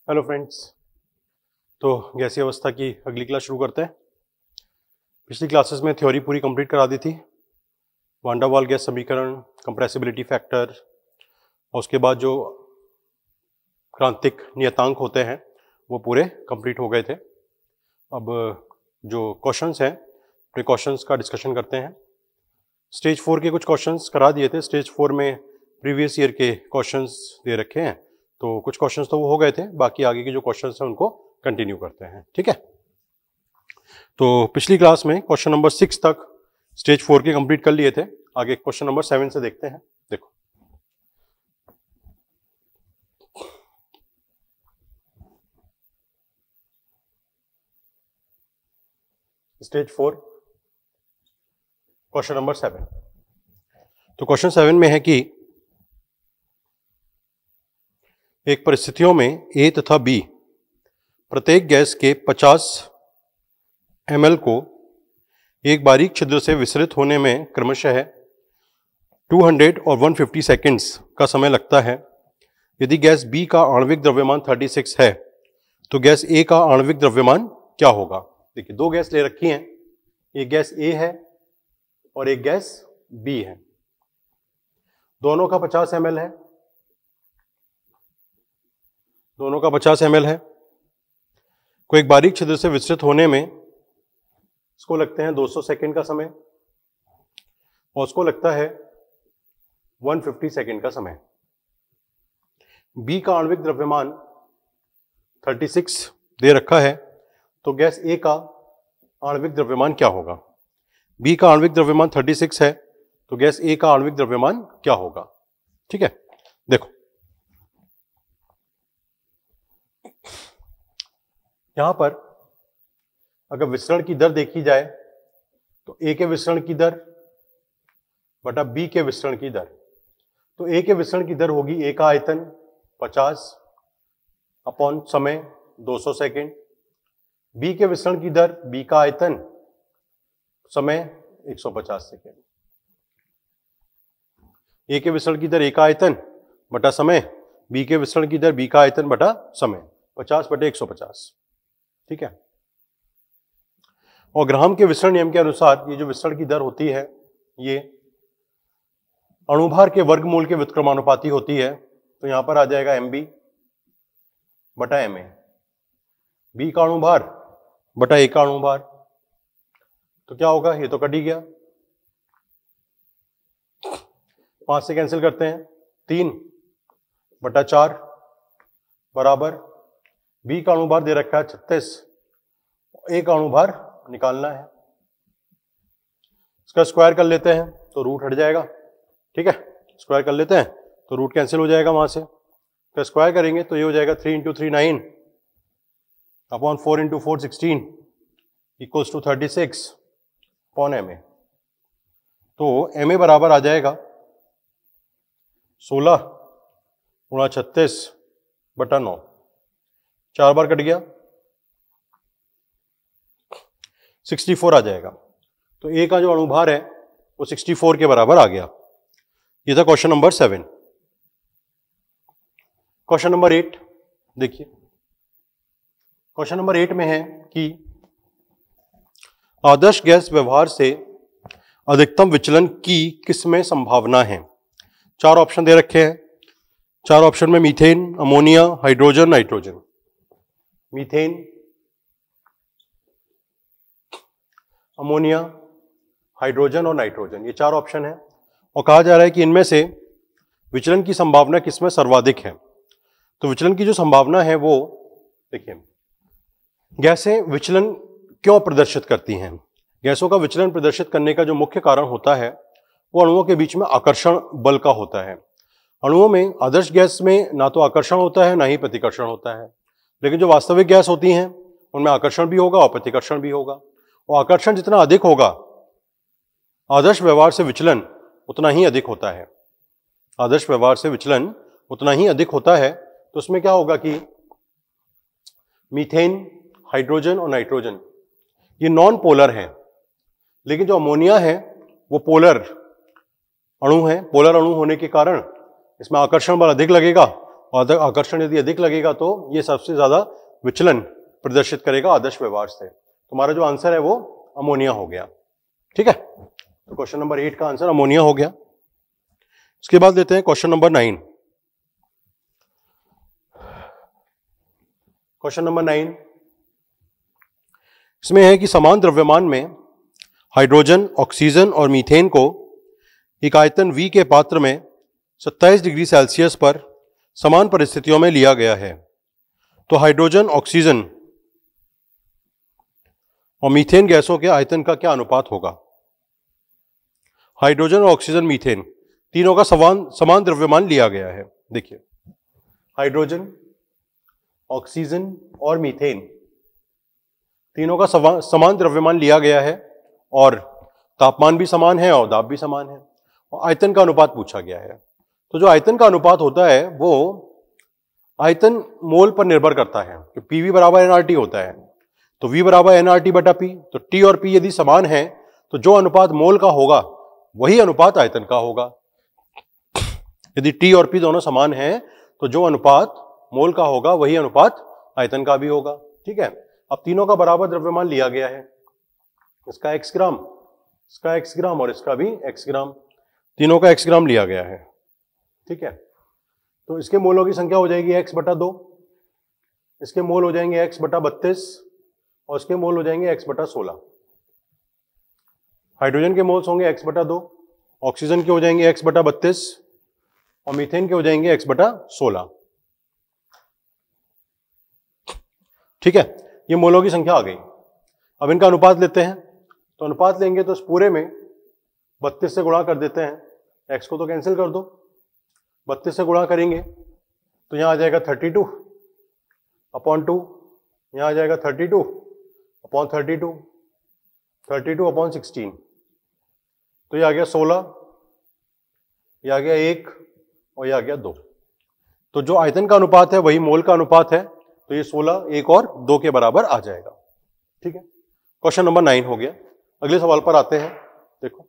Hello friends. तो गैसीय अवस्था की अगली क्लास शुरू करते हैं। पिछली क्लासेस में थ्योरी पूरी कंप्लीट करा दी थी, वान डर वाल गैस समीकरण, कंप्रेसिबिलिटी फैक्टर, और उसके बाद जो क्रांतिक नियतांक होते हैं वो पूरे कंप्लीट हो गए थे। अब जो क्वेश्चंस हैं, प्रिकॉशंस का डिस्कशन करते हैं। स्टेज 4 के कुछ क्वेश्चंस करा दिए थे। स्टेज 4 में प्रीवियस ईयर के क्वेश्चंस दे रखे हैं, तो कुछ क्वेश्चंस तो वो हो गए थे, बाकी आगे के जो क्वेश्चंस हैं उनको कंटिन्यू करते हैं। ठीक है, तो पिछली क्लास में क्वेश्चन नंबर 6 तक स्टेज 4 के कंप्लीट कर लिए थे। आगे क्वेश्चन नंबर 7 से देखते हैं। देखो, स्टेज 4 क्वेश्चन नंबर 7। तो क्वेश्चन 7 में है कि एक परिस्थितियों में ए तथा बी प्रत्येक गैस के 50 ml को एक बारीक छिद्र से विसरित होने में क्रमशः 200 और 150 सेकेंड्स का समय लगता है। यदि गैस बी का आणविक द्रव्यमान 36 है तो गैस ए का आणविक द्रव्यमान क्या होगा। देखिए, दो गैस ले रखी हैं, एक गैस ए है और एक गैस बी है। दोनों का 50 ml है, दोनों का 50 ml है। को एक बारीक छिद्र से विसरित होने में इसको लगते हैं 200 सेकेंड का समय और उसको लगता है 150 सेकेंड का समय। बी का आणविक द्रव्यमान 36 दे रखा है, तो गैस ए का आणविक द्रव्यमान क्या होगा। बी का आणविक द्रव्यमान 36 है, तो गैस ए का आणविक द्रव्यमान क्या होगा। ठीक है, देखो यहां पर अगर विसरण की दर देखी जाए तो ए के विसरण की दर बटा बी के विसरण की दर, तो ए के विसरण की दर होगी ए का आयतन 50 अपॉन समय 200 सेकेंड, बी के विसरण की दर बी का आयतन समय 150 सेकेंड। ए के विसरण की दर ए का आयतन बटा समय, बी के विसरण की दर बी का आयतन बटा समय, 50 बटे 150। ठीक है, और ग्राम के विसरण नियम के अनुसार ये जो विसरण की दर होती है ये अणुभार के वर्गमूल के व्युत्क्रमानुपाती होती है। तो यहां पर आ जाएगा एम बी बटा एम ए, बी का अणुभार बटा ए का अणुभार। तो क्या होगा, ये तो कट ही गया, 5 से कैंसिल करते हैं, 3 बटा 4 बराबर बी का अणुभार दे रखा है 36, ए का अणुभार निकालना है। इसका स्क्वायर कर लेते हैं तो रूट हट जाएगा। ठीक है, स्क्वायर कर लेते हैं तो रूट कैंसिल हो जाएगा वहां से। तो स्क्वायर करेंगे तो ये हो जाएगा 3 into 3 9 upon 4 into 4 16 equals to 36 upon M A. तो एम ए बराबर आ जाएगा 16 गुणा 36 बटा 9, 4 बार कट गया, 64 आ जाएगा। तो ए का जो अणुभार है वो 64 के बराबर आ गया। ये था क्वेश्चन नंबर 7। क्वेश्चन नंबर 8 देखिए, क्वेश्चन नंबर 8 में है कि आदर्श गैस व्यवहार से अधिकतम विचलन की किसमें संभावना है। 4 ऑप्शन दे रखे हैं। 4 ऑप्शन में methane, ammonia, hydrogen, nitrogen. Methane, ammonia, hydrogen और नाइट्रोजन, ये 4 ऑप्शन है। और कहा जा रहा है कि इनमें से विचलन की संभावना किसमें सर्वाधिक है। तो विचलन की जो संभावना है वो देखिए, गैसें विचलन क्यों प्रदर्शित करती हैं। गैसों का विचलन प्रदर्शित करने का जो मुख्य कारण होता है वो अणुओं के बीच में आकर्षण बल का होता है। अणुओं में, आदर्श गैस में ना तो आकर्षण होता है ना ही प्रतिकर्षण होता है, लेकिन जो वास्तविक गैस होती हैं उनमें आकर्षण भी होगा और प्रतिकर्षण भी होगा। और आकर्षण जितना अधिक होगा, आदर्श व्यवहार से विचलन उतना ही अधिक होता है। आदर्श व्यवहार से विचलन उतना ही अधिक होता है। तो उसमें क्या होगा कि मीथेन, हाइड्रोजन और नाइट्रोजन ये नॉन पोलर हैं, लेकिन जो अमोनिया है वो पोलर अणु है। पोलर अणु होने के कारण इसमें आकर्षण बल अधिक लगेगा और आकर्षण यदि अधिक लगेगा तो ये सबसे ज्यादा विचलन प्रदर्शित करेगा आदर्श व्यवहार से। तुम्हारा जो आंसर है वो अमोनिया हो गया। ठीक है, तो क्वेश्चन नंबर 8 का आंसर अमोनिया हो गया। इसके बाद लेते हैं क्वेश्चन नंबर 9। क्वेश्चन नंबर 9 इसमें है कि समान द्रव्यमान में हाइड्रोजन, ऑक्सीजन और मीथेन को एक आयतन V के पात्र में 27 डिग्री सेल्सियस पर समान परिस्थितियों में लिया गया है। तो हाइड्रोजन, ऑक्सीजन और मीथेन गैसों के आयतन का क्या अनुपात होगा? हाइड्रोजन, ऑक्सीजन, मीथेन तीनों का समान द्रव्यमान लिया गया है। देखिए, हाइड्रोजन, ऑक्सीजन और मीथेन तीनों का समान द्रव्यमान लिया गया है और तापमान भी समान है और दाब भी समान है और आयतन का अनुपात पूछा गया है। तो जो आयतन का अनुपात होता है वो आयतन मोल पर निर्भर करता है कि पीवी बराबर एनआरटी होता है। तो V बराबर एनआरटी बटा पी, तो T और P यदि समान है तो जो अनुपात मोल का होगा वही अनुपात आयतन का होगा। यदि T और P दोनों समान हैं तो जो अनुपात मोल का होगा वही अनुपात आयतन का भी होगा। ठीक है, अब तीनों का बराबर द्रव्यमान लिया गया है, इसका x ग्राम, इसका x ग्राम और इसका भी x ग्राम, तीनों का x ग्राम लिया गया है। ठीक है, तो इसके मोलों की संख्या हो जाएगी x बटा 2, इसके मोल हो जाएंगे x बटा 32 और इसके मोल हो जाएंगे x बटा 16। हाइड्रोजन के मोल्स होंगे x बटा 2, ऑक्सीजन के हो जाएंगे x बटा 32 और मीथेन के हो जाएंगे x बटा 16। ठीक है, ये मोलों की संख्या आ गई। अब इनका अनुपात लेते हैं, तो अनुपात लेंगे तो इस पूरे में 32 से गुणा कर देते हैं, x को तो कैंसिल कर दो, 32 से गुणा करेंगे तो यहां आ जाएगा 32 अपॉन 2, यहां आ जाएगा 32 अपॉन 32, 32 अपॉन 16, तो ये आ गया 16, ये आ गया 1 और ये आ गया 2। तो जो आयतन का अनुपात है वही मोल का अनुपात है, तो ये 16 1 और 2 के बराबर आ जाएगा। ठीक है, क्वेश्चन नंबर 9 हो गया। अगले सवाल पर आते हैं। देखो,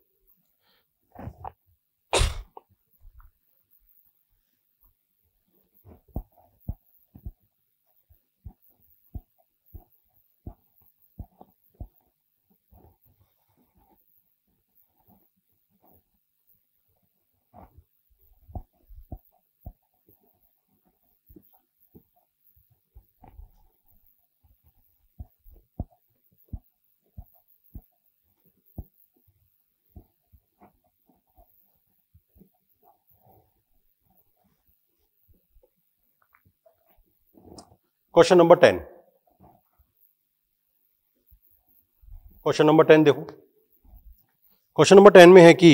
क्वेश्चन नंबर 10। क्वेश्चन नंबर 10 देखो, क्वेश्चन नंबर 10 में है कि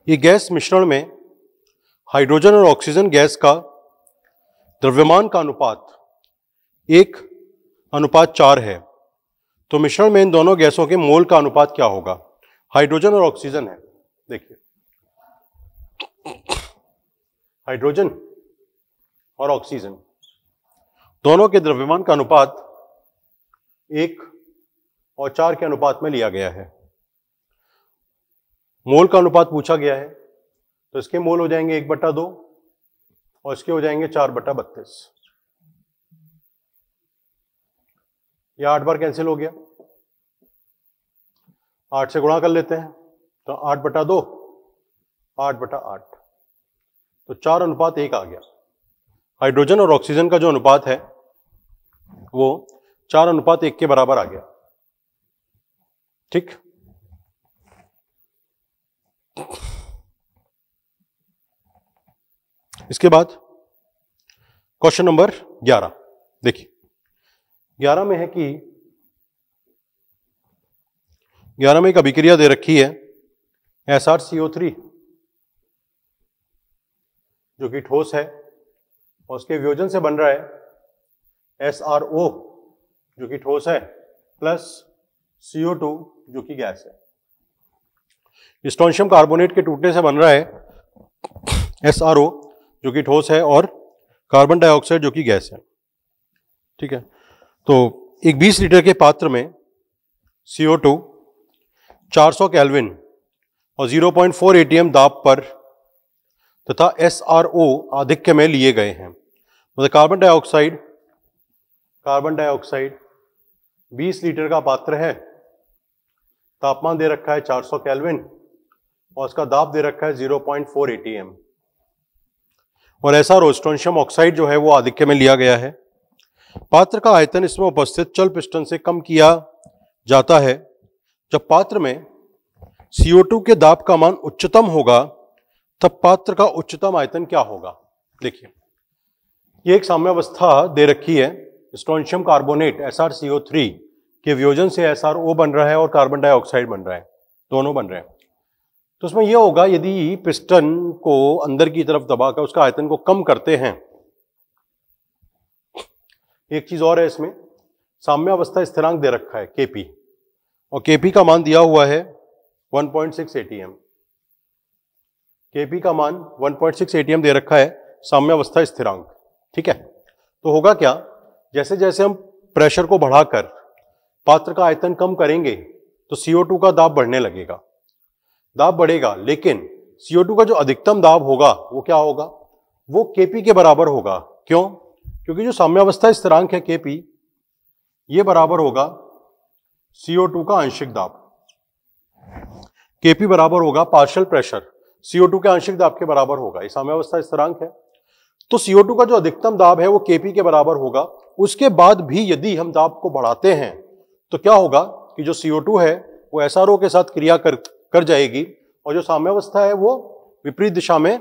ये गैस मिश्रण में हाइड्रोजन और ऑक्सीजन गैस का द्रव्यमान का अनुपात 1:4 है। तो मिश्रण में इन दोनों गैसों के मोल का अनुपात क्या होगा? हाइड्रोजन और ऑक्सीजन है। देखिए, हाइड्रोजन और ऑक्सीजन दोनों के द्रव्यमान का अनुपात 1:4 के अनुपात में लिया गया है। मोल का अनुपात पूछा गया है, तो इसके मोल हो जाएंगे 1/2 और इसके हो जाएंगे 4/32। यह 8 बार कैंसिल हो गया, 8 से गुणा कर लेते हैं, तो 8/2 8/8, तो 4:1 आ गया। हाइड्रोजन और ऑक्सीजन का जो अनुपात है वो 4:1 के बराबर आ गया। ठीक, इसके बाद क्वेश्चन नंबर 11 देखिए, 11 में है कि 11 में एक अभिक्रिया दे रखी है SrCO3 जो कि ठोस है और उसके वियोजन से बन रहा है SrO जो कि ठोस है प्लस CO2 जो कि गैस है। स्ट्रोंशियम कार्बोनेट के टूटने से बन रहा है SrO जो कि ठोस है और कार्बन डाइऑक्साइड जो कि गैस है। ठीक है, तो एक 20 लीटर के पात्र में CO2 400 केल्विन और 0.4 atm दाब पर तथा SRO आधिक्य में लिए गए हैं। मतलब कार्बन डाइऑक्साइड 20 लीटर का पात्र है, तापमान दे रखा है 400 केल्विन और उसका दाब दे रखा है 0.4 atm। और SRO स्ट्रोंशियम ऑक्साइड जो है वो आधिक्य में लिया गया है। पात्र का आयतन इसमें उपस्थित चल पिस्टन से कम किया जाता है जब पात्र में CO2 के दाब का मान उच्चतम होगा, तब पात्र का उच्चतम आयतन क्या होगा। देखिए, ये एक साम्यावस्था दे रखी है, स्ट्रोंशियम कार्बोनेट SrCO3 के वियोजन से SRO बन रहा है और कार्बन डाइऑक्साइड बन रहा है, दोनों बन रहे हैं। तो उसमें यह होगा, यदि पिस्टन को अंदर की तरफ दबाकर उसका आयतन को कम करते हैं। एक चीज और है, इसमें साम्यावस्था स्थिरांक दे रखा है Kp, और Kp का मान दिया हुआ है 1.6 atm। Kp का मान 1.6 atm दे रखा है, साम्यावस्था स्थिरांक। ठीक है, तो होगा क्या, जैसे जैसे हम प्रेशर को बढ़ाकर पात्र का आयतन कम करेंगे तो CO2 का दाब बढ़ने लगेगा, दाब बढ़ेगा, लेकिन CO2 का जो अधिकतम दाब होगा वो क्या होगा, वो Kp के बराबर होगा। क्यों? क्योंकि जो साम्यावस्था स्थिरांक है Kp, ये बराबर होगा CO2 का आंशिक दाब। Kp बराबर होगा पार्शियल प्रेशर CO2 के आंशिक दाब के बराबर होगा, ये साम्यावस्था स्थिरांक है। तो CO2 का जो अधिकतम दाब है वो Kp के बराबर होगा। उसके बाद भी यदि हम दाब को बढ़ाते हैं तो क्या होगा कि जो CO2 है वो SRO के साथ क्रिया कर जाएगी और जो साम्यावस्था है वो विपरीत दिशा में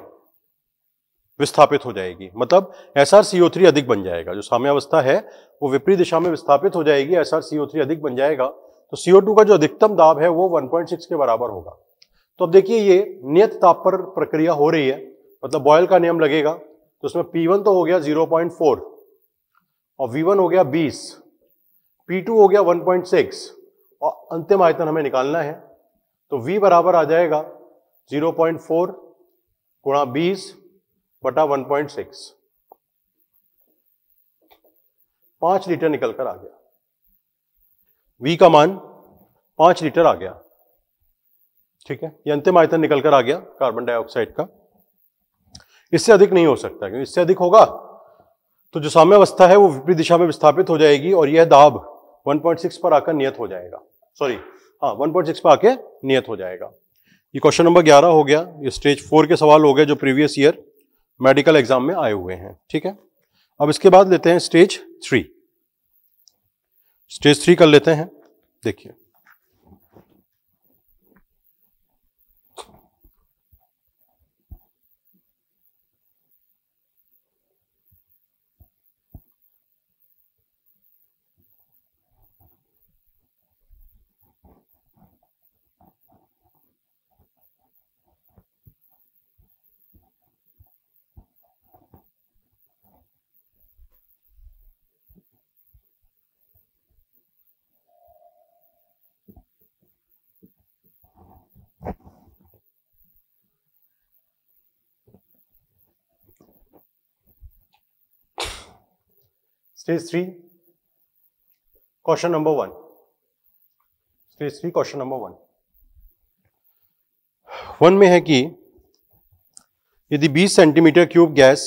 विस्थापित हो जाएगी। मतलब SrCO3 अधिक बन जाएगा, जो साम्यावस्था है वो विपरीत दिशा में विस्थापित हो जाएगी, SrCO3 अधिक बन जाएगा, तो CO2 का जो अधिकतम दाब है वो 1.6 के बराबर होगा। तो अब देखिए, ये नियत ताप पर प्रक्रिया हो रही है, मतलब बॉयल का नियम लगेगा, तो उसमें P1 तो हो गया 0.4 और V1 हो गया 20, P2 हो गया 1.6 और अंतिम आयतन हमें निकालना है। तो V बराबर आ जाएगा 0.4 गुणा 20 बटा 1.6, 5 लीटर निकल कर आ गया। V का मान 5 लीटर आ गया। ठीक है, ये अंतिम आयतन निकल कर आ गया कार्बन डाइऑक्साइड का। इससे अधिक नहीं हो सकता, क्योंकि इससे अधिक होगा तो जो साम्यावस्था है वो विपरीत दिशा में विस्थापित हो जाएगी और यह दाब 1.6 पर आकर नियत हो जाएगा। 1.6 पर आके नियत हो जाएगा। ये क्वेश्चन नंबर 11 हो गया। ये स्टेज 4 के सवाल हो गए जो प्रीवियस ईयर मेडिकल एग्जाम में आए हुए हैं। ठीक है, अब इसके बाद लेते हैं स्टेज 3। स्टेज 3 कर लेते हैं। देखिए, stage 3 question number 1। Stage 3 question number 1 में है कि यदि 20 सेंटीमीटर क्यूब गैस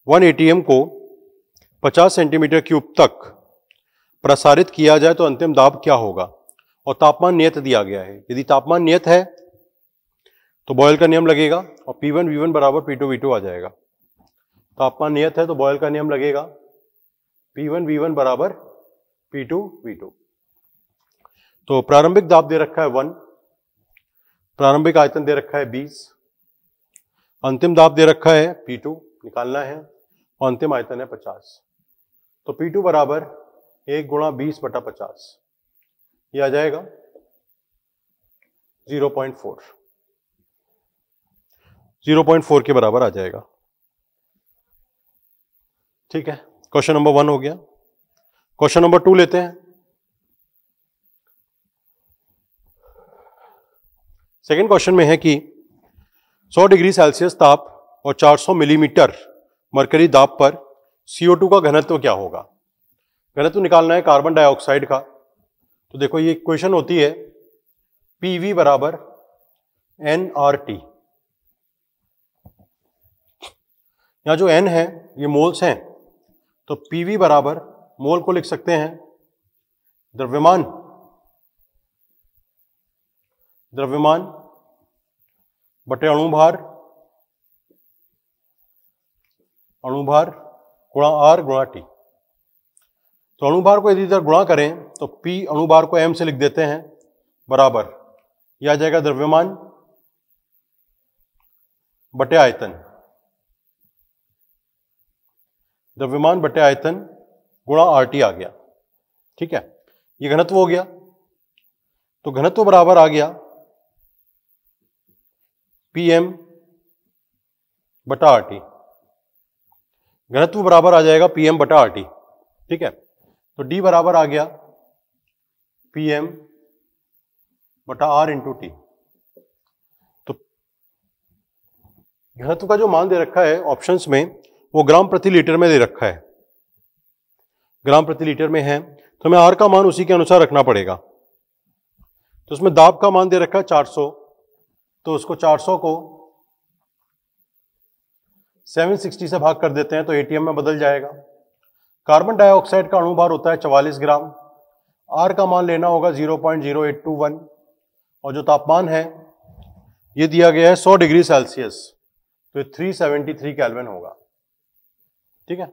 1 atm को 50 सेंटीमीटर क्यूब तक प्रसारित किया जाए तो अंतिम दाब क्या होगा, और तापमान नियत दिया गया है। यदि तापमान नियत है तो बॉयल का नियम लगेगा और P1 V1 बराबर P2 V2 आ जाएगा। तापमान नियत है तो बॉयल का नियम लगेगा, P1 V1 बराबर P2 V2। तो प्रारंभिक दाब दे रखा है 1, प्रारंभिक आयतन दे रखा है 20, अंतिम दाब दे रखा है P2 निकालना है और अंतिम आयतन है 50। तो P2 बराबर 1 गुणा 20 बटा 50, ये आ जाएगा 0.4, 0.4 के बराबर आ जाएगा। ठीक है, क्वेश्चन नंबर 1 हो गया। क्वेश्चन नंबर 2 लेते हैं। सेकेंड क्वेश्चन में है कि 100 डिग्री सेल्सियस ताप और 400 मिलीमीटर मरकरी दाब पर CO2 का घनत्व क्या होगा। घनत्व निकालना है कार्बन डाइऑक्साइड का। तो देखो, ये इक्वेशन होती है PV बराबर nRT। यहाँ जो n है ये मोल्स हैं, तो PV बराबर मोल को लिख सकते हैं द्रव्यमान बटे अणुभार गुणा R गुणा T। तो अणुभार को यदि इधर गुणा करें तो P अणुभार को M से लिख देते हैं बराबर, यह आ जाएगा द्रव्यमान बटे आयतन गुणा RT आ गया। ठीक है, ये घनत्व हो गया, तो घनत्व बराबर आ गया PM बटा RT। घनत्व बराबर आ जाएगा PM बटा RT। ठीक है, तो D बराबर आ गया PM बटा R इंटू T। तो घनत्व का जो मान दे रखा है ऑप्शंस में वो ग्राम प्रति लीटर में दे रखा है, ग्राम प्रति लीटर में है, तो हमें R का मान उसी के अनुसार रखना पड़ेगा। तो उसमें दाब का मान दे रखा है 400, तो उसको 400 को 760 से भाग कर देते हैं तो ATM में बदल जाएगा। कार्बन डाइऑक्साइड का अणुभार होता है 44 ग्राम, R का मान लेना होगा 0.0821 और जो तापमान है ये दिया गया है 100 डिग्री सेल्सियस, तो 373 केल्विन होगा। ठीक है,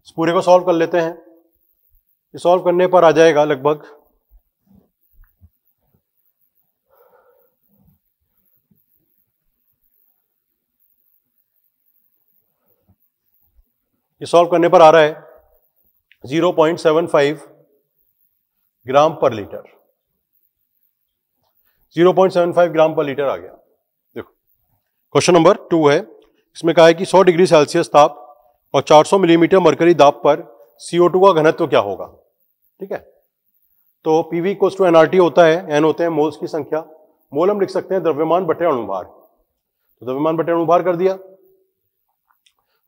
इस पूरे को सॉल्व कर लेते हैं। ये सॉल्व करने पर आ जाएगा लगभग ये सॉल्व करने पर आ रहा है 0.75 ग्राम पर लीटर। 0.75 ग्राम पर लीटर आ गया। देखो क्वेश्चन नंबर 2 है, इसमें कहा है कि 100 डिग्री सेल्सियस ताप और 400 मिलीमीटर मरकरी दाब पर CO2 का घनत्व क्या होगा। ठीक है, तो PV इक्वल्स टू nRT होता है, n होते हैं मोल्स की संख्या, मोल हम लिख सकते हैं द्रव्यमान बटे अणुभार, तो द्रव्यमान बटे अणुभार कर दिया,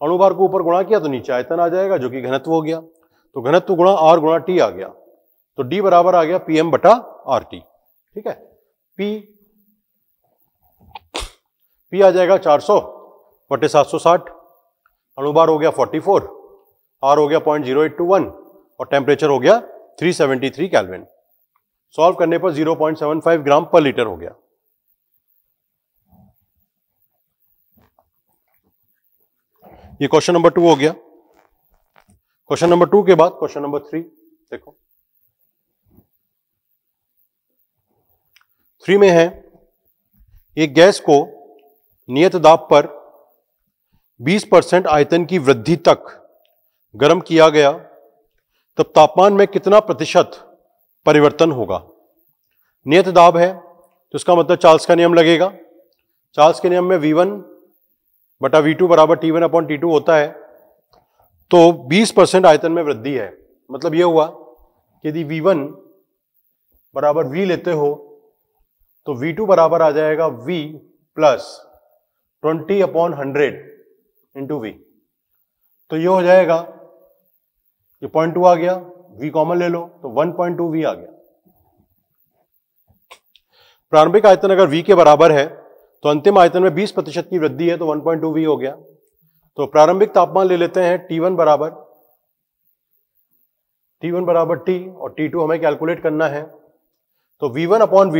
अणुभार को ऊपर गुणा किया तो नीचे आयतन आ जाएगा जो कि घनत्व हो गया, तो घनत्व गुणा R गुणा T आ गया, तो D बराबर आ गया PM बटा RT। ठीक है, P आ जाएगा 400 बटे 760, अणुभार हो गया 44, R हो गया 0.0821 और टेम्परेचर हो गया 373 केल्विन। सॉल्व करने पर 0.75 ग्राम पर लीटर हो गया। ये क्वेश्चन नंबर 2 हो गया। क्वेश्चन नंबर 2 के बाद क्वेश्चन नंबर 3 देखो। 3 में है एक गैस को नियत दाब पर 20% आयतन की वृद्धि तक गर्म किया गया, तब तापमान में कितना प्रतिशत परिवर्तन होगा। नियत दाब है तो इसका मतलब चार्ल्स का नियम लगेगा। चार्ल्स के नियम में V1 बटा V2 बराबर T1 अपॉन T2 होता है, तो 20% आयतन में वृद्धि है, मतलब यह हुआ कि यदि V1 बराबर V लेते हो तो V2 बराबर आ जाएगा V plus 20 upon 100 into V, तो ये हो जाएगा, ये 0.2 आ गया, V कॉमन ले लो तो 1.2 V आ गया। प्रारंभिक आयतन अगर V के बराबर है तो अंतिम आयतन में 20% की वृद्धि है, तो 1.2 V हो गया। तो प्रारंभिक तापमान ले लेते हैं T1 बराबर T और T2 हमें कैलकुलेट करना है, तो V1 अपॉन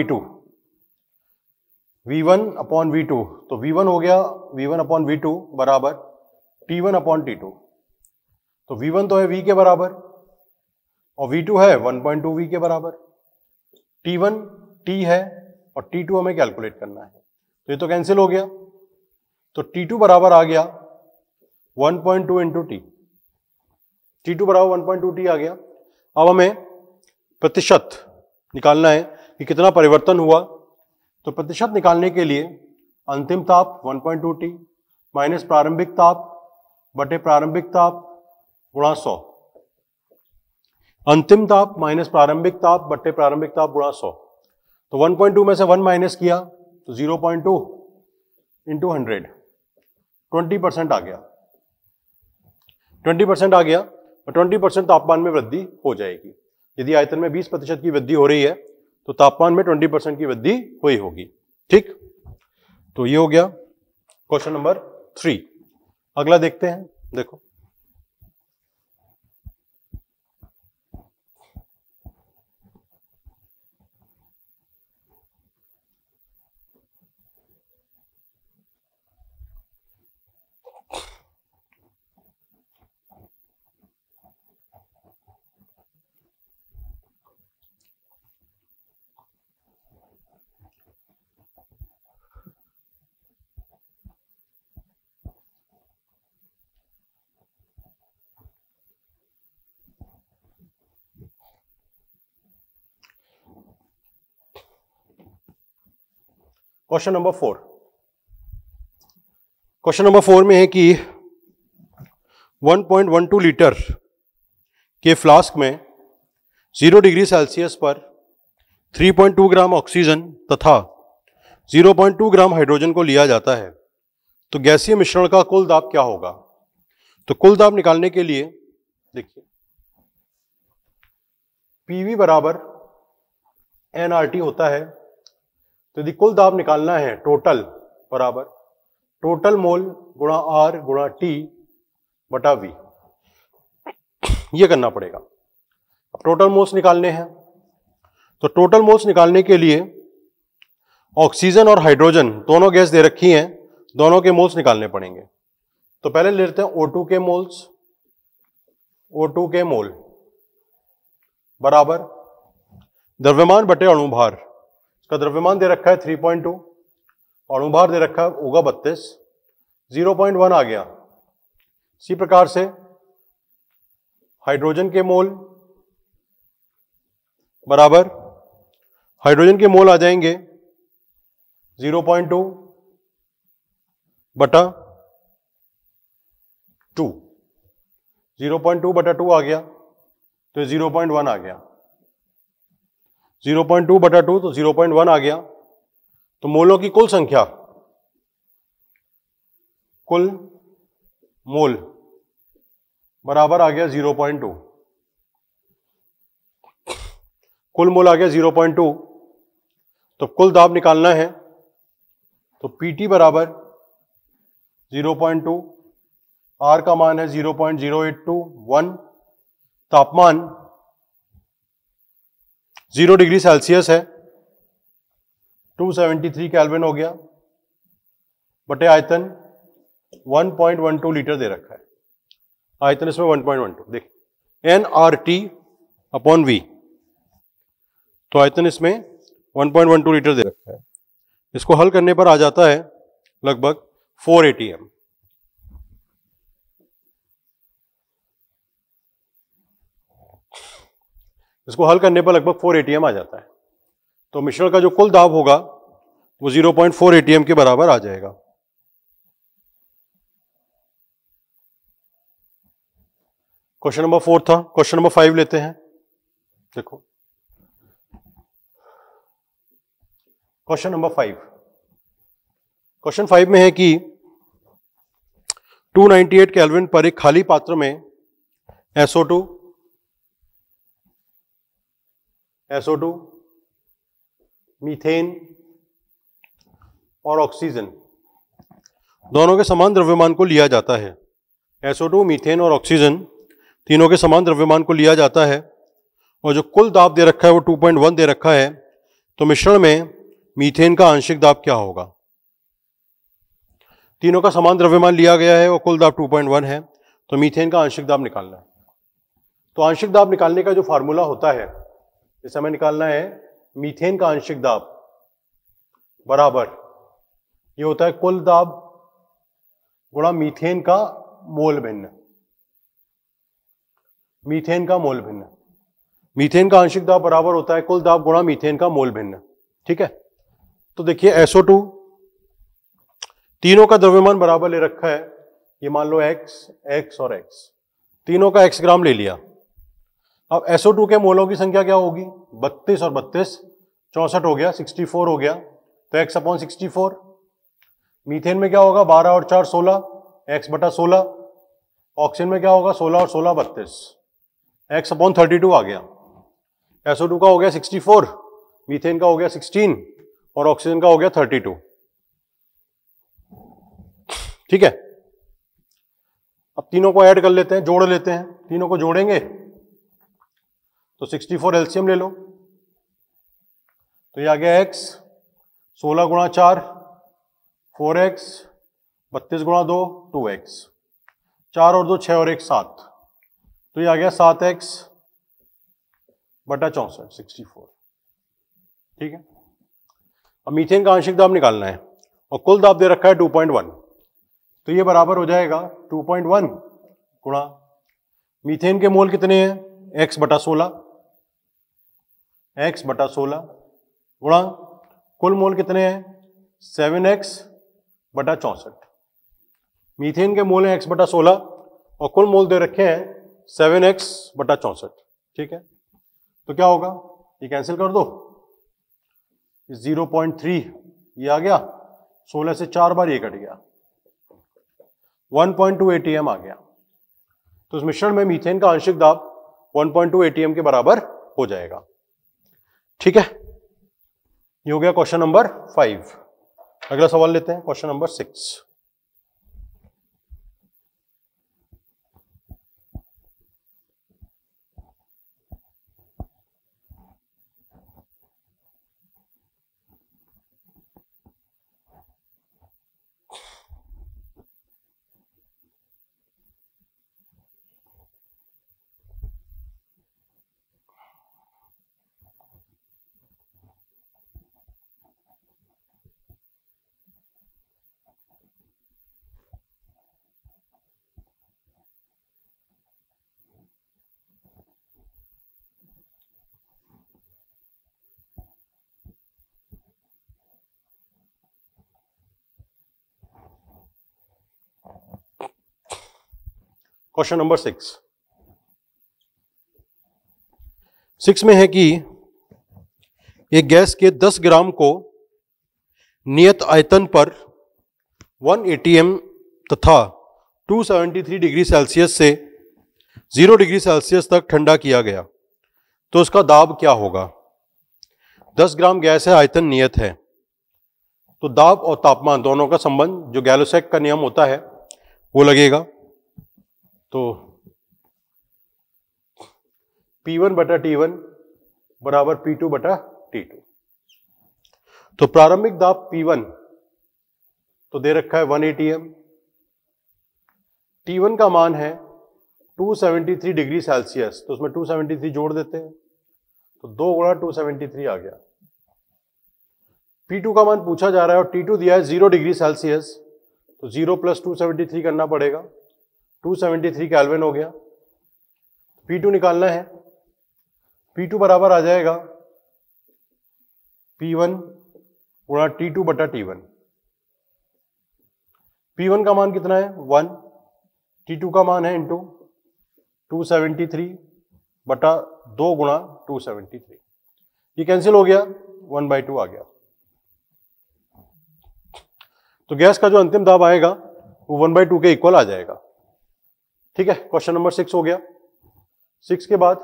V2 तो V1 हो गया V1 अपॉन V2 बराबर T1 अपॉन T2, तो V1 तो है V के बराबर और V2 है 1.2 V के बराबर, T1 T है और T2 हमें कैलकुलेट करना है, तो ये तो कैंसिल हो गया, तो T2 बराबर आ गया 1.2 इंटू T, T2 बराबर 1.2 T आ गया। अब हमें प्रतिशत निकालना है कि कितना परिवर्तन हुआ, तो प्रतिशत निकालने के लिए अंतिम ताप 1.2 T माइनस प्रारंभिक ताप बटे प्रारंभिक ताप गुणा 100, अंतिम ताप माइनस प्रारंभिक ताप बटे प्रारंभिक ताप गुणा 100, तो 1.2 में से 1 माइनस किया तो 0.2 इंटू 100, 20% आ गया, 20% आ गया और 20% तापमान में वृद्धि हो जाएगी। यदि आयतन में 20% की वृद्धि हो रही है तो तापमान में 20% की वृद्धि हुई होगी। ठीक, तो ये हो गया क्वेश्चन नंबर 3। अगला देखते हैं, देखो क्वेश्चन नंबर 4। क्वेश्चन नंबर 4 में है कि 1.12 लीटर के फ्लास्क में 0 डिग्री सेल्सियस पर 3.2 ग्राम ऑक्सीजन तथा 0.2 ग्राम हाइड्रोजन को लिया जाता है, तो गैसीय मिश्रण का कुल दाब क्या होगा। तो कुल दाब निकालने के लिए देखिए पीवी बराबर एनआरटी होता है। तो यदि कुल दाब निकालना है टोटल बराबर टोटल मोल गुणा आर गुणा टी बटा वी, ये करना पड़ेगा। अब टोटल मोल्स निकालने हैं, तो टोटल मोल्स निकालने के लिए ऑक्सीजन और हाइड्रोजन दोनों गैस दे रखी हैं, दोनों के मोल्स निकालने पड़ेंगे। तो पहले ले लेते हैं O2 के मोल्स। O2 के मोल बराबर द्रव्यमान बटे अणुभार। इसका द्रव्यमान दे रखा है 3.2, अणुभार दे रखा है होगा 32, 0.1 आ गया। इसी प्रकार से हाइड्रोजन के मोल बराबर हाइड्रोजन के मोल आ जाएंगे 0.2 बटा 2, 0.2 बटा 2 आ गया तो 0.1 आ गया, 0.2 बटा 2 तो 0.1 आ गया। तो मोलों की कुल संख्या, कुल मोल बराबर आ गया 0.2, कुल मोल आ गया 0.2। तो कुल दाब निकालना है तो पीटी बराबर 0.2, आर का मान है 0.0821, तापमान 0 डिग्री सेल्सियस है, 273 केल्विन हो गया, बटे आयतन 1.12 लीटर दे रखा है। आयतन इसमें 1.12, देख NRT अपॉन V, तो आयतन इसमें 1.12 लीटर दे रखा है। इसको हल करने पर आ जाता है लगभग 4 ATM। इसको हल करने पर लगभग 4 ATM आ जाता है। तो मिश्रण का जो कुल दाब होगा वो 0.4 ATM के बराबर आ जाएगा। क्वेश्चन नंबर 4 था। क्वेश्चन नंबर 5 लेते हैं, देखो क्वेश्चन नंबर 5। क्वेश्चन 5 में है कि 298 केल्विन पर एक खाली पात्र में SO2 मीथेन और ऑक्सीजन दोनों के समान द्रव्यमान को लिया जाता है। SO2, मीथेन और ऑक्सीजन तीनों के समान द्रव्यमान को लिया जाता है और जो कुल दाब दे रखा है वो 2.1 दे रखा है। तो मिश्रण में मीथेन का आंशिक दाब क्या होगा। तीनों का समान द्रव्यमान लिया गया है और कुल दाब 2.1 है, तो मीथेन का आंशिक दाब निकालना है। तो आंशिक दाब निकालने का जो फार्मूला होता है, जैसे हमें निकालना है मीथेन का आंशिक दाब बराबर ये होता है कुल दाब गुणा मीथेन का मोल भिन्न, मीथेन का मोल भिन्न। मीथेन का आंशिक दाब बराबर होता है कुल दाब गुणा मीथेन का मोल भिन्न। ठीक है, तो देखिए SO2 तीनों का द्रव्यमान बराबर ले रखा है, ये मान लो x, x और x, तीनों का x ग्राम ले लिया। अब SO2 के मोलों की संख्या क्या होगी, 32 और 32 64 हो गया, 64 हो गया, तो x अपॉन 64। मीथेन में क्या होगा, 12 और 4 16, x बटा 16। ऑक्सीजन में क्या होगा, 16 और 16 32, x अपॉन 32 आ गया। SO2 का हो गया 64, मीथेन का हो गया 16 और ऑक्सीजन का हो गया 32। ठीक है, अब तीनों को ऐड कर लेते हैं, जोड़ लेते हैं, तीनों को जोड़ेंगे तो 64 एलसीएम ले लो, तो ये आ गया x, 16 गुणा 4 4x, 32 गुणा 2 2x, 4 और 2 6 और 1 7, तो ये आ गया 7x बटा 64 64। ठीक है, अब मीथेन का आंशिक दाब निकालना है और कुल दाब दे रखा है 2.1, तो ये बराबर हो जाएगा 2.1 गुणा मीथेन के मोल कितने हैं, x बटा 16, x बटा 16 गुणा कुल मोल कितने हैं 7x बटा 64। मीथेन के मोल हैं x बटा 16 और कुल मोल दे रखे हैं 7x बटा 64। ठीक है, तो क्या होगा, ये कैंसिल कर दो, 0.3 ये आ गया, 16 से 4 बार ये कट गया, 1.2 ATM आ गया। तो इस मिश्रण में मीथेन का आंशिक दाब 1.2 ATM के बराबर हो जाएगा। ठीक है, ये हो गया क्वेश्चन नंबर 5। अगला सवाल लेते हैं, क्वेश्चन नंबर 6। क्वेश्चन नंबर 6 में है कि एक गैस के 10 ग्राम को नियत आयतन पर 1 ATM तथा 273 डिग्री सेल्सियस से 0 डिग्री सेल्सियस तक ठंडा किया गया, तो उसका दाब क्या होगा। 10 ग्राम गैस है, आयतन नियत है, तो दाब और तापमान दोनों का संबंध जो गैलोसैक का नियम होता है वो लगेगा। तो P1 बटा T1 बराबर P2 बटा T2। तो प्रारंभिक दाब P1 तो दे रखा है 1 ATM, T1 का मान है 273 डिग्री सेल्सियस, तो उसमें 273 जोड़ देते हैं, तो 2 गुणा 273 आ गया। P2 का मान पूछा जा रहा है और T2 दिया है 0 डिग्री सेल्सियस, तो 0 प्लस 273 करना पड़ेगा, 273 केल्विन हो गया। P2 निकालना है, P2 बराबर आ जाएगा P1 गुणा T2 बटा T1। P1 का मान कितना है 1, T2 का मान है इंटू 273 बटा 2 गुणा 273, ये कैंसिल हो गया, 1/2 आ गया। तो गैस का जो अंतिम दाब आएगा वो 1/2 के इक्वल आ जाएगा। ठीक है, क्वेश्चन नंबर 6 हो गया। 6 के बाद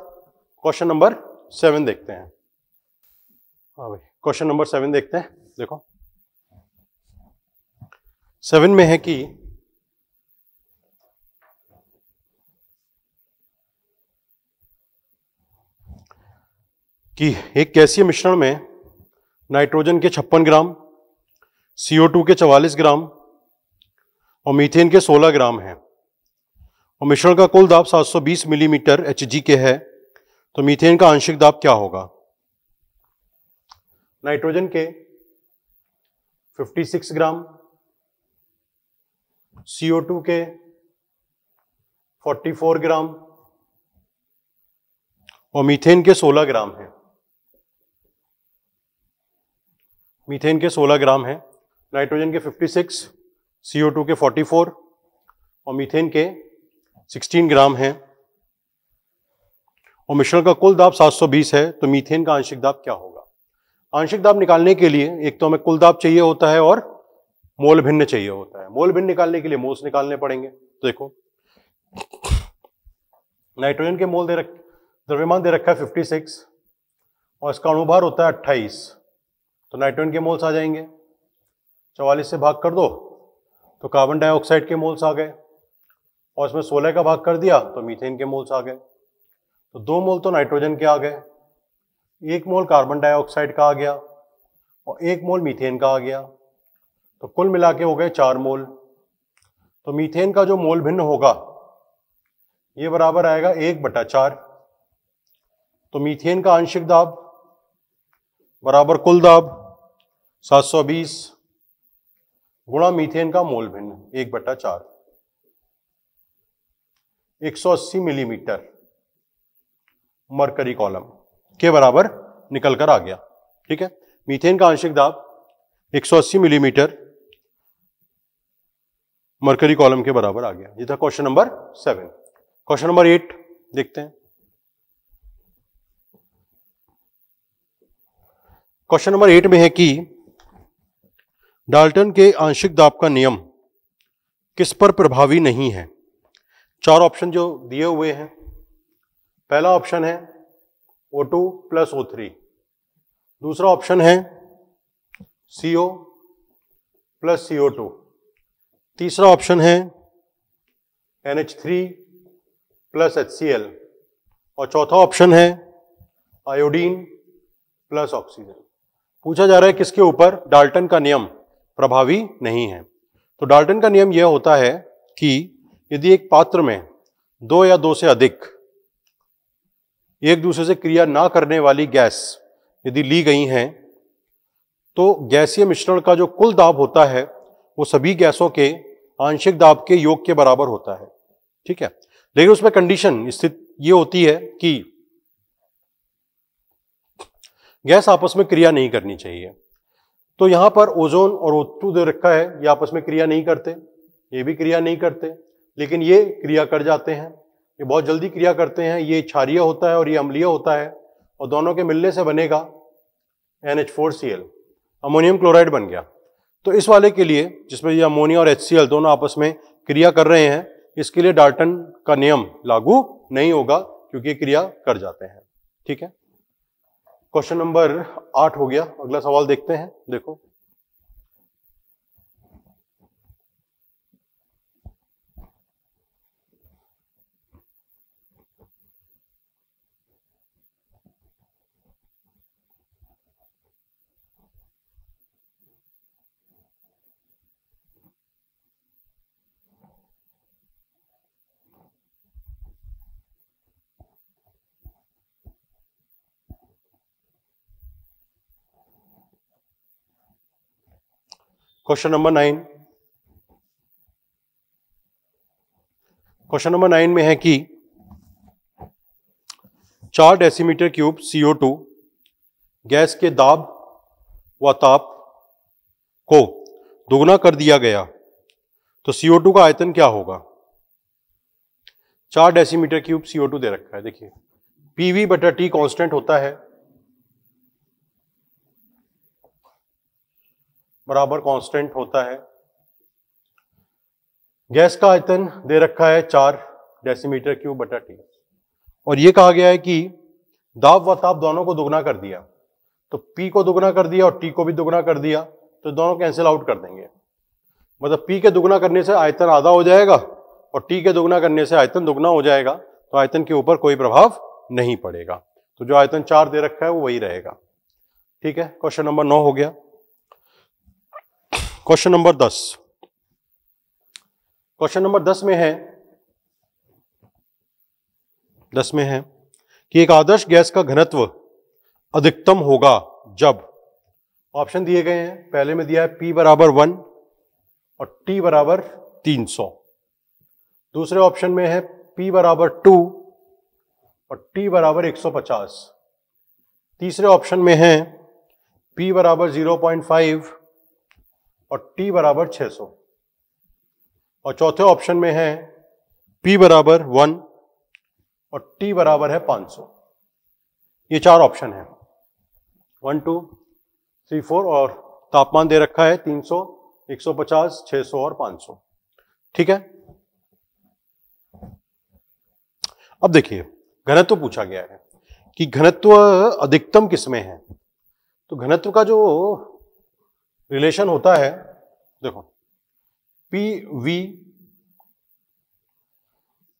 क्वेश्चन नंबर 7 देखते हैं। हाँ भाई, क्वेश्चन नंबर 7 देखते हैं। देखो 7 में है कि एक गैसीय मिश्रण में नाइट्रोजन के 56 ग्राम, CO2 के 44 ग्राम और मीथेन के 16 ग्राम है और मिश्रण का कुल दाब 720 मिलीमीटर Hg के है, तो मीथेन का आंशिक दाब क्या होगा। नाइट्रोजन के 56 ग्राम, CO2 के 44 ग्राम और मीथेन के 16 ग्राम है। मीथेन के 16 ग्राम है, नाइट्रोजन के 56, CO2 के 44 और मीथेन के 16 ग्राम है और मिश्रण का कुल दाब 720 है, तो मीथेन का आंशिक दाब क्या होगा। आंशिक दाब निकालने के लिए एक तो हमें कुल दाब चाहिए होता है और मोल भिन्न चाहिए होता है। मोल भिन्न निकालने के लिए मोल्स निकालने पड़ेंगे। तो देखो नाइट्रोजन के मोल द्रव्यमान दे रखा है 56 और इसका अणुभार होता है 28, तो नाइट्रोजन के मोल्स आ जाएंगे, 44 से भाग कर दो तो कार्बन डाइऑक्साइड के मोल्स आ गए, और इसमें 16 का भाग कर दिया तो मीथेन के मोल्स आ गए। तो 2 मोल तो नाइट्रोजन के आ गए, 1 मोल कार्बन डाइऑक्साइड का आ गया और 1 मोल मीथेन का आ गया। तो कुल मिला के हो गए 4 मोल। तो मीथेन का जो मोल भिन्न होगा ये बराबर आएगा 1/4। तो मीथेन का आंशिक दाब बराबर कुल दाब 720 गुणा मीथेन का मोल भिन्न 1/4, 180 मिलीमीटर मरकरी कॉलम के बराबर निकल कर आ गया। ठीक है, मीथेन का आंशिक दाब 180 मिलीमीटर मरकरी कॉलम के बराबर आ गया। ये था क्वेश्चन नंबर 7। क्वेश्चन नंबर 8 देखते हैं। क्वेश्चन नंबर 8 में है कि डाल्टन के आंशिक दाब का नियम किस पर प्रभावी नहीं है। 4 ऑप्शन जो दिए हुए हैं। पहला ऑप्शन है O2 प्लस O3, दूसरा ऑप्शन है CO प्लस CO2, तीसरा ऑप्शन है NH3 प्लस HCl और चौथा ऑप्शन है आयोडीन प्लस ऑक्सीजन। पूछा जा रहा है किसके ऊपर डाल्टन का नियम प्रभावी नहीं है। तो डाल्टन का नियम यह होता है कि यदि एक पात्र में 2 या 2 से अधिक एक दूसरे से क्रिया ना करने वाली गैस यदि ली गई हैं तो गैसीय मिश्रण का जो कुल दाब होता है वो सभी गैसों के आंशिक दाब के योग के बराबर होता है। ठीक है, लेकिन उसमें कंडीशन स्थित ये होती है कि गैस आपस में क्रिया नहीं करनी चाहिए। तो यहां पर ओजोन और O2 दे रखा है, ये आपस में क्रिया नहीं करते, ये भी क्रिया नहीं करते, लेकिन ये क्रिया कर जाते हैं, ये बहुत जल्दी क्रिया करते हैं। ये क्षारीय होता है और ये अम्लीय होता है और दोनों के मिलने से बनेगा NH4Cl, अमोनियम क्लोराइड बन गया। तो इस वाले के लिए जिसमें ये अमोनिया और HCl दोनों आपस में क्रिया कर रहे हैं, इसके लिए डाल्टन का नियम लागू नहीं होगा क्योंकि ये क्रिया कर जाते हैं। ठीक है, क्वेश्चन नंबर 8 हो गया। अगला सवाल देखते हैं। देखो, क्वेश्चन नंबर 9। क्वेश्चन नंबर 9 में है कि 4 डेसीमीटर क्यूब CO2 गैस के दाब व ताप को दोगुना कर दिया गया तो CO2 का आयतन क्या होगा। 4 डेसीमीटर क्यूब CO2 दे रखा है। देखिए, PV/T कांस्टेंट होता है, बराबर कांस्टेंट होता है। गैस का आयतन दे रखा है 4 डेसीमीटर क्यूब/T और यह कहा गया है कि दाब व ताप दोनों को दुगना कर दिया। तो P को दुगना कर दिया और T को भी दुगना कर दिया तो दोनों कैंसिल आउट कर देंगे। मतलब P के दुगना करने से आयतन आधा हो जाएगा और T के दुगना करने से आयतन दुगना हो जाएगा, तो आयतन के ऊपर कोई प्रभाव नहीं पड़ेगा। तो जो आयतन 4 दे रखा है वो वही रहेगा। ठीक है, क्वेश्चन नंबर 9 हो गया। Question number 10। क्वेश्चन नंबर 10 में है कि एक आदर्श गैस का घनत्व अधिकतम होगा जब, ऑप्शन दिए गए हैं। पहले में दिया है P बराबर 1 और T बराबर 300। दूसरे ऑप्शन में है P बराबर 2 और T बराबर 150। तीसरे ऑप्शन में है P बराबर 0.5 और T बराबर 600 और चौथे ऑप्शन में है P बराबर 1 और T बराबर है 500। ये 4 ऑप्शन है, 1 2 3 4 और तापमान दे रखा है 300, 150, 600 और 500। ठीक है, अब देखिए घनत्व पूछा गया है कि घनत्व अधिकतम किसमें है। तो घनत्व का जो रिलेशन होता है, देखो PV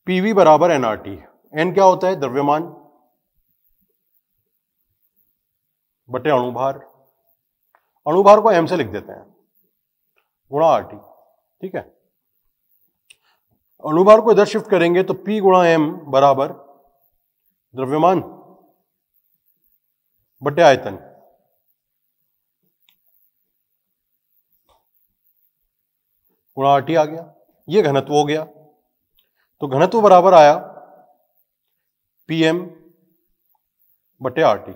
पीवी बराबर एनआरटी। एन क्या होता है? द्रव्यमान बटे अणुभार। अणुभार को एम से लिख देते हैं, गुणा आरटी। ठीक है, अणुभार को इधर शिफ्ट करेंगे तो P गुणा एम बराबर द्रव्यमान बटे आयतन। गुणा आरटी आ गया, ये घनत्व हो गया। तो घनत्व बराबर आया पीएम बटे आरटी।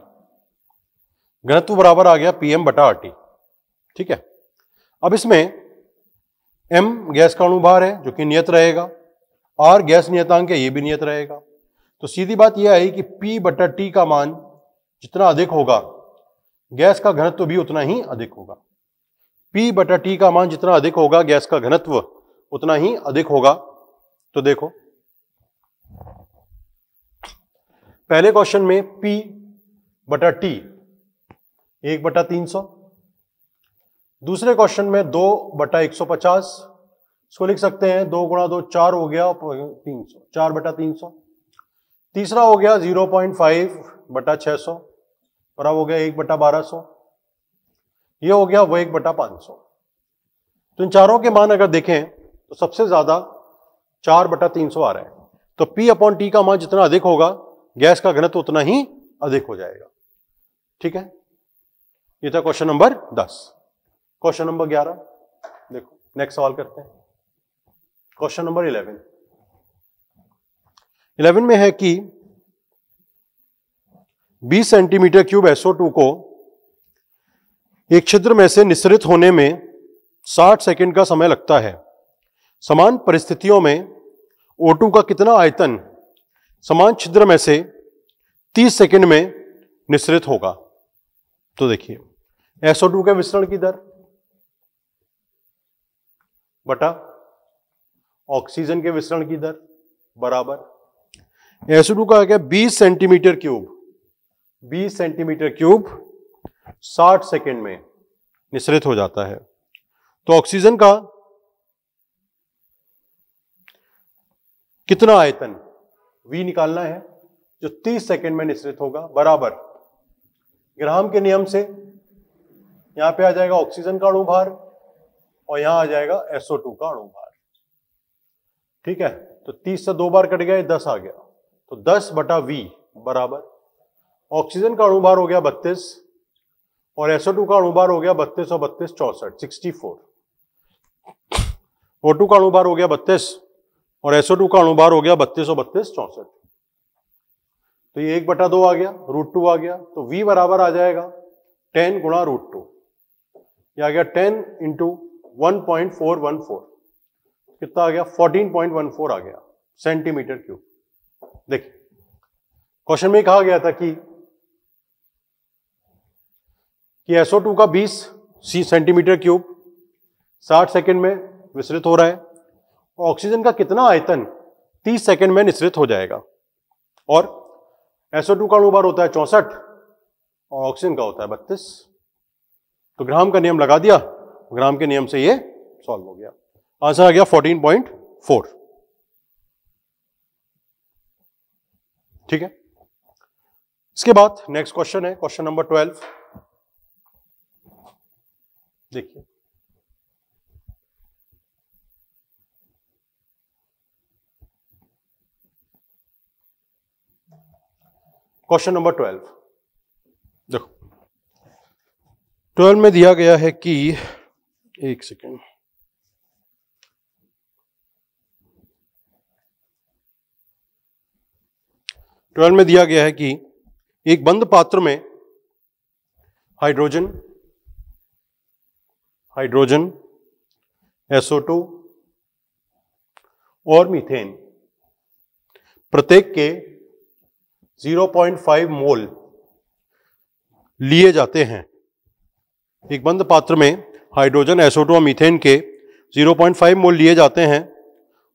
घनत्व बराबर आ गया पीएम बटा आरटी। ठीक है, अब इसमें m गैस का अणुभार है जो कि नियत रहेगा, r गैस नियतांक है, ये भी नियत रहेगा। तो सीधी बात यह आई कि P बटा T का मान जितना अधिक होगा गैस का घनत्व भी उतना ही अधिक होगा। P बटा T का मान जितना अधिक होगा गैस का घनत्व उतना ही अधिक होगा। तो देखो पहले क्वेश्चन में P बटा T 1/300, दूसरे क्वेश्चन में 2/150, इसको लिख सकते हैं 2 गुणा 2 4 हो गया 300, 4/300। तीसरा हो गया 0.5/600 बराबर हो गया 1/1200। ये हो गया वो 1/500। तो इन चारों के मान अगर देखें तो सबसे ज्यादा 4/300 आ रहा है। तो P अपॉन T का मान जितना अधिक होगा गैस का घनत्व उतना ही अधिक हो जाएगा। ठीक है, ये था क्वेश्चन नंबर 10। क्वेश्चन नंबर 11 देखो, नेक्स्ट सवाल करते हैं। क्वेश्चन नंबर 11 में है कि 20 सेंटीमीटर क्यूब SO2 को एक छिद्र में से निस्सरित होने में 60 सेकंड का समय लगता है। समान परिस्थितियों में O2 का कितना आयतन समान छिद्र में से 30 सेकंड में निस्सरित होगा? तो देखिए SO2 के विसरण की दर बटा ऑक्सीजन के विसरण की दर बराबर SO2 का आ गया 20 सेंटीमीटर क्यूब 60 सेकंड में निस्सरित हो जाता है। तो ऑक्सीजन का कितना आयतन V निकालना है जो 30 सेकंड में निस्सरित होगा, बराबर ग्राम के नियम से यहां पे आ जाएगा ऑक्सीजन का अणुभार और यहां आ जाएगा SO2 का अणुभार। ठीक है, तो 30 से 2 बार कट गया, 10 आ गया। तो 10/V बराबर ऑक्सीजन का अणुभार हो गया 32 और SO2 का अणुभार हो गया 32 और 32 64 64। O2 का अणुभार हो गया 32 और SO2 का अणुभार हो गया 32 और 32 64। तो ये 1/2 आ गया, √2 आ गया। तो V बराबर आ जाएगा 10 गुणा √2, ये आ गया 10 इंटू 1.414, कितना आ गया 14.14 आ गया सेंटीमीटर क्यूब। देखिए क्वेश्चन में कहा गया था कि SO2 का 20 सेंटीमीटर क्यूब 60 सेकंड में विसरित हो रहा है, ऑक्सीजन का कितना आयतन 30 सेकंड में निस्सरित हो जाएगा। और SO2 का अणुभार होता है 64 और ऑक्सीजन का होता है 32। तो ग्राम का नियम लगा दिया, ग्राम के नियम से ये सॉल्व हो गया। आंसर आ गया 14.4। ठीक है, इसके बाद नेक्स्ट क्वेश्चन है क्वेश्चन नंबर 12। देखिए क्वेश्चन नंबर 12 देखो, 12 में दिया गया है कि एक सेकेंड, में दिया गया है कि एक बंद पात्र में हाइड्रोजन SO2 और मीथेन प्रत्येक के 0.5 मोल लिए जाते हैं। एक बंद पात्र में हाइड्रोजन SO2 और मीथेन के 0.5 मोल लिए जाते हैं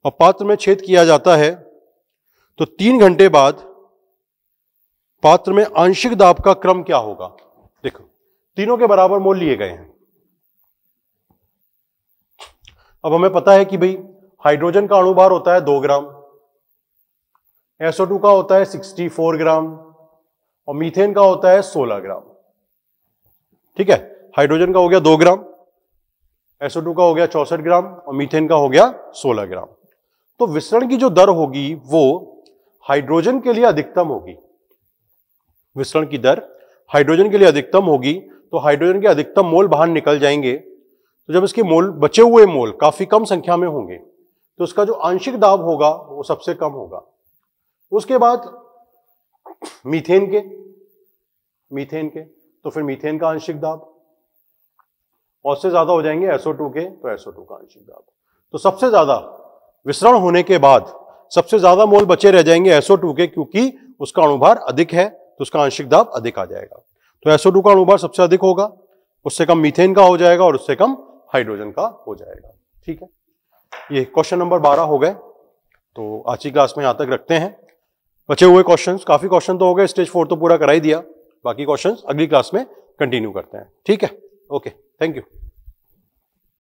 और पात्र में छेद किया जाता है। तो 3 घंटे बाद पात्र में आंशिक दाब का क्रम क्या होगा? देखो तीनों के बराबर मोल लिए गए हैं। अब हमें पता है कि भाई हाइड्रोजन का अणुभार होता है 2 ग्राम, SO2 का होता है 64 ग्राम और मीथेन का होता है 16 ग्राम। ठीक है, हाइड्रोजन का हो गया 2 ग्राम, SO2 का हो गया 64 ग्राम और मीथेन का हो गया 16 ग्राम। तो विसरण की जो दर होगी वो हाइड्रोजन के लिए अधिकतम होगी। विसरण की दर हाइड्रोजन के लिए अधिकतम होगी, तो हाइड्रोजन के अधिकतम मोल बाहर निकल जाएंगे। तो जब इसके मोल, बचे हुए मोल काफी कम संख्या में होंगे, तो उसका जो आंशिक दाब होगा वो सबसे कम होगा। उसके बाद मीथेन के तो फिर मीथेन का आंशिक दाब, और से ज्यादा हो जाएंगे SO2 के, तो SO2 का आंशिक दाब। तो सबसे ज्यादा विसरण होने के बाद सबसे ज्यादा मोल बचे रह जाएंगे SO2 के, क्योंकि उसका अणुभार अधिक है, तो उसका आंशिक दाब अधिक आ जाएगा। तो SO2 का अणुभार सबसे अधिक होगा, उससे कम मीथेन का हो जाएगा और उससे कम हाइड्रोजन का हो जाएगा। ठीक है, ये क्वेश्चन नंबर 12 हो गए। तो आज की क्लास में यहां तक रखते हैं। बचे हुए क्वेश्चंस, काफी क्वेश्चन तो हो गए, स्टेज 4 तो पूरा करा ही दिया, बाकी क्वेश्चंस अगली क्लास में कंटिन्यू करते हैं। ठीक है, ओके, थैंक यू।